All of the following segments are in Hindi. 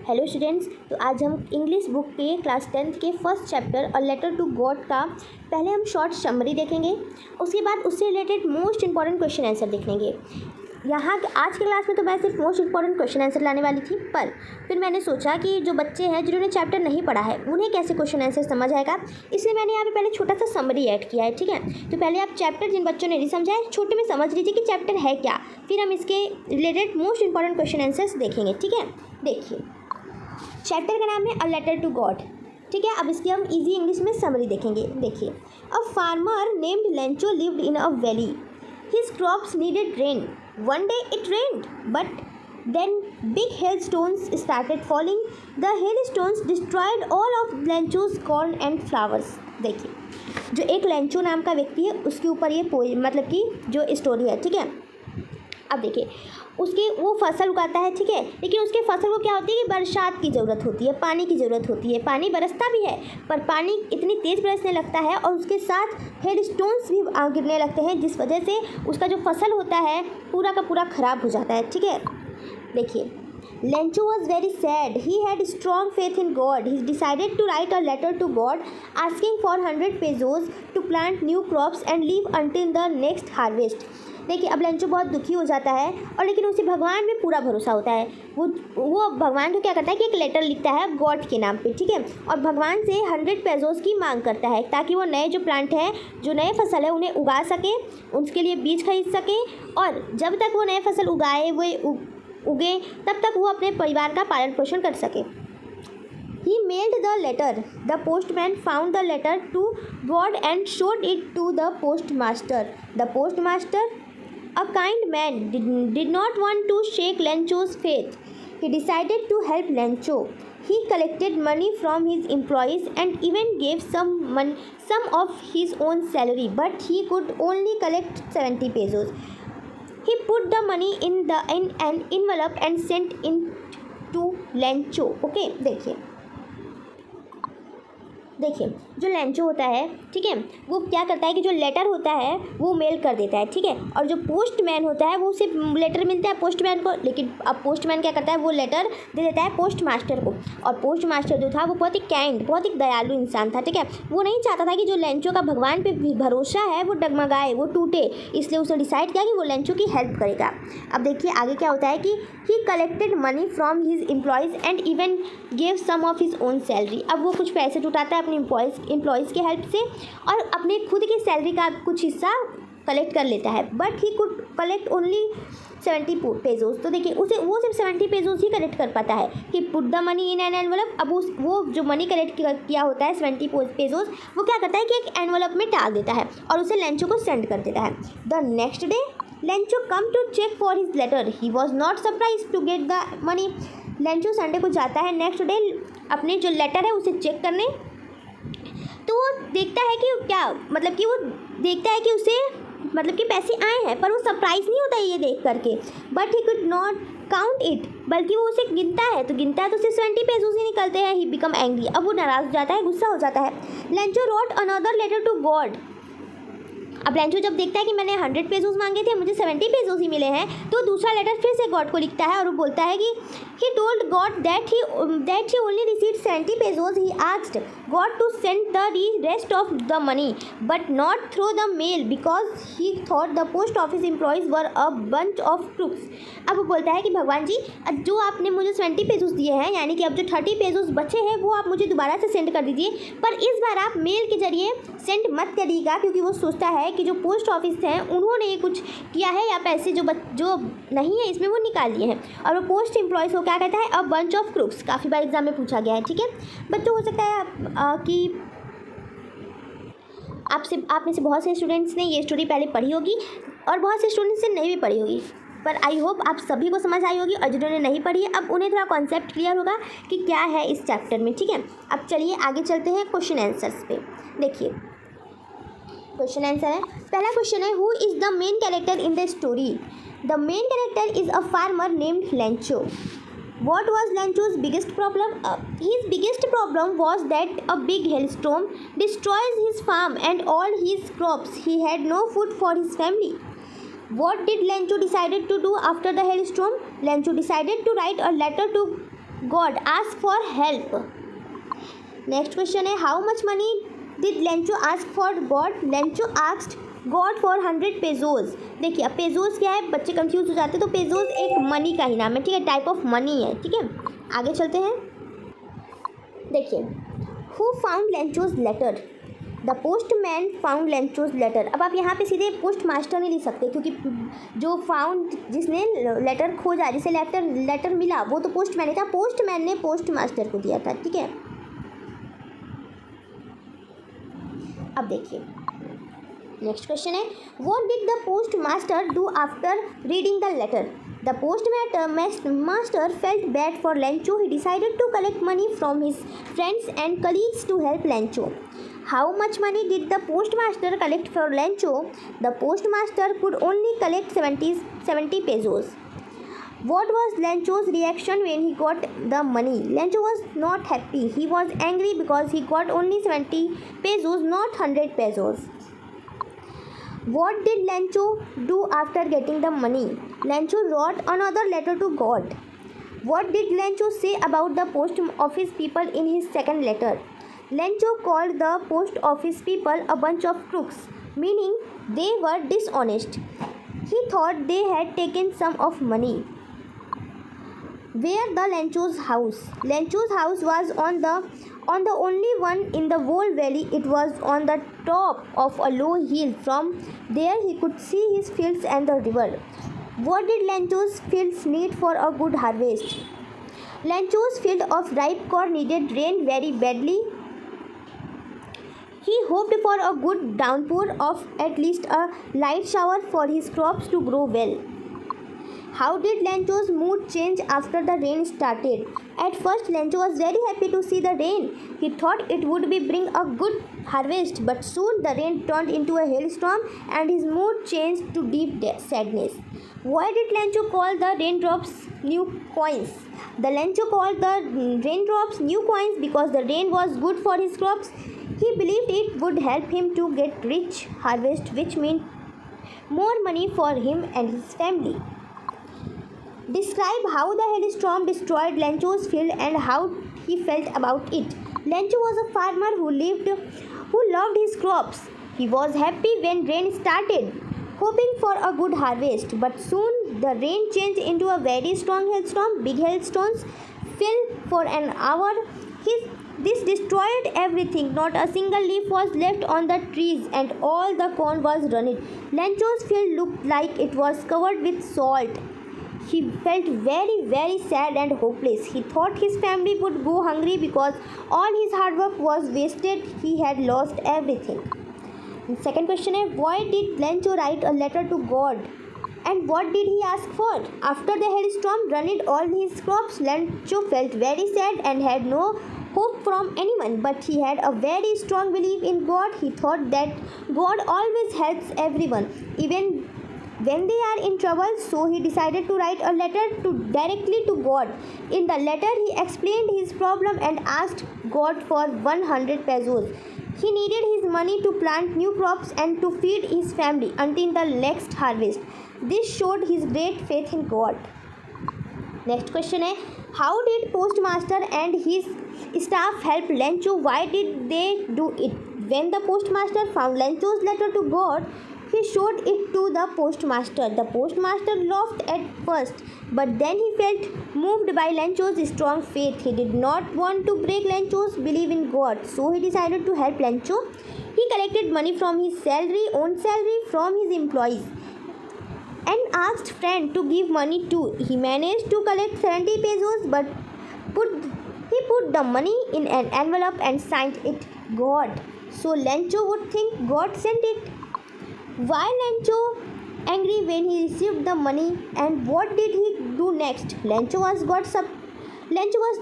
हेलो स्टूडेंट्स, तो आज हम इंग्लिश बुक के क्लास 10th के first chapter a letter to God का पहले हम शॉर्ट समरी देखेंगे। उसके बाद उससे related most important question answer देखेंगे। यहाँ आज की क्लास में तो मैं सिर्फ मोस्ट इंपॉर्टेंट क्वेश्चन आंसर लाने वाली थी, पर फिर मैंने सोचा कि जो बच्चे हैं जिन्होंने चैप्टर नहीं पढ़ा है उन्हें कैसे क्वेश्चन आंसर समझ आएगा, इसलिए मैंने यहाँ पे पहले छोटा सा समरी ऐड किया है। ठीक है, तो पहले आप चैप्टर जिन बच्चों ने नहीं समझा है छोटे में समझ लीजिए कि चैप्टर है क्या, फिर हम इसके related most important question answers देखेंगे। ठीक है, देखिए चैप्टर का नाम है अ लेटर टू गॉड। ठीक है, अब इसकी हम इजी इंग्लिश में समरी देखेंगे। देखिए, a farmer named Lencho lived in a valley. His crops needed rain. One day it rained, but then big hailstones started falling. The hailstones destroyed all of Lencho's corn and flowers. देखिए, जो एक लेंचो नाम का व्यक्ति है उसके ऊपर ये मतलब कि जो स्टोरी है। ठीक है, अब देखिए उसके वो फसल उगाता है। ठीक है, लेकिन उसके फसल को क्या होती है कि बरसात की ज़रूरत होती है, पानी की ज़रूरत होती है। पानी बरसता भी है पर पानी इतनी तेज़ बरसने लगता है और उसके साथ हेल स्टोन्स भी गिरने लगते हैं, जिस वजह से उसका जो फसल होता है पूरा का पूरा ख़राब हो जाता है। ठीक है, देखिए Lencho was very sad. He had strong faith in God. He decided to write a letter to God asking for 100 pesos to plant new crops and live until the next harvest. देखिए, अब लेंचो बहुत दुखी हो जाता है और लेकिन उसे भगवान में पूरा भरोसा होता है। वो भगवान को क्या करता है कि एक लेटर लिखता है गॉड के नाम पे। ठीक है, और भगवान से 100 पेजोस की मांग करता है ताकि वो नए जो प्लांट हैं, जो नए फसल है, उन्हें उगा सके, उसके लिए बीज खरीद सके, और जब तक वो नए फसल उगाए उगे तब तक वो अपने परिवार का पालन पोषण कर सके। He mailed the letter. The postman found the letter to God and showed it to the postmaster. The postmaster, a kind man, did not want to shake Lencho's faith. He decided to help Lencho. He collected money from his employees and even gave some of his own salary, but he could only collect 70 pesos. He put the money in an envelope and sent it to Lencho. Okay, देखिए जो लेंचो होता है, ठीक है, वो क्या करता है कि जो लेटर होता है वो मेल कर देता है। ठीक है, और जो पोस्टमैन होता है वो उसे लेटर मिलता है पोस्टमैन को, लेकिन अब पोस्टमैन क्या करता है, वो लेटर दे देता है पोस्ट मास्टर को। और पोस्ट मास्टर जो था वो बहुत ही काइंड, बहुत ही दयालु इंसान था। ठीक है, वो नहीं चाहता था कि जो लेंचो का भगवान पे भरोसा है वो डगमगाए, वो टूटे, इसलिए उसने डिसाइड किया कि वो लेंचो की हेल्प करेगा। अब देखिए आगे क्या होता है कि he collected money from his employees and even gave some of his own salary. अब वो कुछ पैसे जुटाता है अपने एम्प्लॉयज़ के हेल्प से और अपने खुद की सैलरी का कुछ हिस्सा कलेक्ट कर लेता है, but he could collect only 70 पेजोस। तो देखिए उसे वो सिर्फ 70 पेजोस ही कलेक्ट कर पाता है कि put the money in an envelope. अब वो जो मनी कलेक्ट किया होता है 70 पेजोस, वो क्या करता है कि एक एनवलप में डाल देता है और उसे लेंचो को सेंड कर देता है। The next day Lencho come to check for his letter. He was not surprise to get the money. Lencho Sunday को जाता है नेक्स्ट डे अपने जो लेटर है उसे चेक करने, तो वो देखता है कि क्या मतलब कि वो देखता है कि उसे मतलब कि पैसे आए हैं, पर वो सरप्राइज नहीं होता है ये देख करके, but he could not count it, बल्कि वो उसे गिनता है तो उसे 70 पेजोस ही निकलते हैं। ही बिकम एंग्री, अब वो नाराज़ हो जाता है, गुस्सा हो जाता है। Lencho wrote another letter to God. अब लेंचो जब देखता है कि मैंने 100 पेजोस मांगे थे, मुझे 70 पेजोस ही मिले हैं, तो दूसरा लेटर फिर से गॉड को लिखता है और वो बोलता है कि he told God that he only received 70 pesos. He asked God to send the rest of the money but not through the mail because he thought the post office employees were a bunch of crooks. अब वो बोलता है कि भगवान जी, जो आपने मुझे 70 पेजोस दिए हैं, यानी कि अब जो 30 पेजोस बचे हैं वो आप मुझे दोबारा से सेंड कर दीजिए, पर इस बार आप मेल के जरिए सेंड मत करिएगा, क्योंकि वो सोचता है कि जो पोस्ट ऑफिस हैं उन्होंने ये कुछ किया है या पैसे जो नहीं है इसमें वो निकाल लिए हैं। और वो पोस्ट एम्प्लॉयज़ को क्या कहता है, अ बंच ऑफ क्रूक्स। काफ़ी बार एग्जाम में पूछा गया है। ठीक है बच्चों, हो सकता है कि आप में से बहुत से स्टूडेंट्स ने ये स्टोरी पहले पढ़ी होगी और बहुत से स्टूडेंट्स ने नहीं भी पढ़ी होगी, पर आई होप आप सभी को समझ आई होगी, और जिन्होंने नहीं पढ़ी है अब उन्हें थोड़ा कॉन्सेप्ट क्लियर होगा कि क्या है इस चैप्टर में। ठीक है, अब चलिए आगे चलते हैं क्वेश्चन आंसर्स पे। देखिए क्वेश्चन आंसर है, पहला क्वेश्चन है, who is the main character in the story? The main character is a farmer named Lencho. What was Lencho's biggest problem? His biggest problem was that a big hailstorm destroys his farm and all his crops. He had no food for his family. What did Lencho decided to do after the hailstorm? Lencho decided to write a letter to God, ask for help. Next question है, how much money did Lencho ask for God? Lencho asked God for 100 pesos. देखिए, अब पेजोज क्या है, बच्चे कंफ्यूज हो जाते हैं. तो पेजोज एक मनी का ही नाम है, ठीक है, टाइप ऑफ मनी है, ठीक है. आगे चलते हैं. देखिए, who found Lencho's letter? The postman found Lencho's letter. अब आप यहाँ पे सीधे पोस्ट मास्टर नहीं लिख सकते, क्योंकि जो फाउंड, जिसने लेटर खोजा, जिसे लेटर मिला, वो तो पोस्टमैन ही था. पोस्टमैन ने पोस्ट मास्टर को दिया था, ठीक है. अब देखिए, नेक्स्ट क्वेश्चन है, what did the post master do after reading the letter? The post master felt bad for Lencho. He decided to collect money from his friends and colleagues to help Lencho. How much money did the postmaster collect for Lencho? The postmaster could only collect 70 pesos. What was Lencho's reaction when he got the money? Lencho was not happy. He was angry because he got only 70 pesos, not 100 pesos. What did Lencho do after getting the money? Lencho wrote another letter to God. What did Lencho say about the post office people in his second letter? Lencho called the post office people a bunch of crooks, meaning they were dishonest. He thought they had taken some of money. Where the Lencho's house? Lencho's house was on the only one in the whole valley. It was on the top of a low hill. From there he could see his fields and the river. What did Lencho's fields need for a good harvest? Lencho's field of ripe corn needed rain very badly. He hoped for a good downpour of at least a light shower for his crops to grow well. How did Lencho's mood change after the rain started? At first, Lencho was very happy to see the rain. He thought it would bring a good harvest, but soon the rain turned into a hailstorm and his mood changed to deep sadness. Why did Lencho call the raindrops new coins? The Lencho called the raindrops new coins because the rain was good for his crops. He believed it would help him to get rich harvest, which meant more money for him and his family. Describe how the hailstorm destroyed Lencho's field and how he felt about it. Lencho was a farmer who loved his crops. He was happy when rain started, hoping for a good harvest. But soon the rain changed into a very strong hailstorm. Big hailstones fell for an hour. This destroyed everything. Not a single leaf was left on the trees and all the corn was ruined. Lencho's field looked like it was covered with salt. He felt very, very sad and hopeless. He thought his family would go hungry because all his hard work was wasted. He had lost everything. And second question is, why did Lencho write a letter to God? And what did he ask for? After the hailstorm ruined all his crops, Lencho felt very sad and had no hope from anyone, but he had a very strong belief in God. He thought that God always helps everyone, even when they are in trouble. So he decided to write a letter directly to God. In the letter, he explained his problem and asked God for 100 pesos. He needed his money to plant new crops and to feed his family until the next harvest. This showed his great faith in God. Next question है, how did postmaster and his staff help Lencho? Why did they do it? When the postmaster found Lencho's letter to God, he showed it to the postmaster. The postmaster laughed at first, but then he felt moved by Lencho's strong faith. He did not want to break Lencho's belief in God, so he decided to help Lencho. He collected money from his own salary from his employees, and asked friend to give money too. He managed to collect 70 pesos, but he put the money in an envelope and signed it God, so Lencho would think God sent it. Why Lencho angry when he received the money, and what did he do next? Lencho was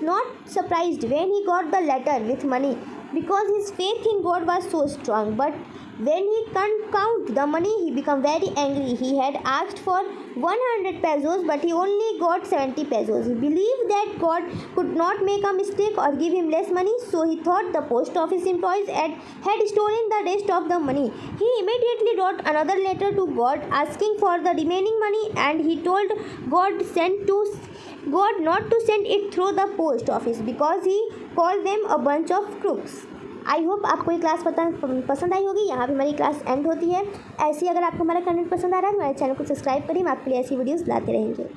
not surprised when he got the letter with money because his faith in God was so strong. But when he can't count the money, he became very angry. He had asked for 100 pesos, but he only got 70 pesos. He believed that God could not make a mistake or give him less money, so he thought the post office employees had stolen the rest of the money. He immediately wrote another letter to God asking for the remaining money, and he told God God not to send it through the post office because he called them a bunch of crooks. I hope आपको ये क्लास पसंद आई होगी। यहाँ पे हमारी क्लास एंड होती है। ऐसी अगर आपको हमारा कंटेंट पसंद आ रहा है तो हमारे चैनल को सब्सक्राइब करिए, हम आपके लिए ऐसी वीडियोस लाते रहेंगे।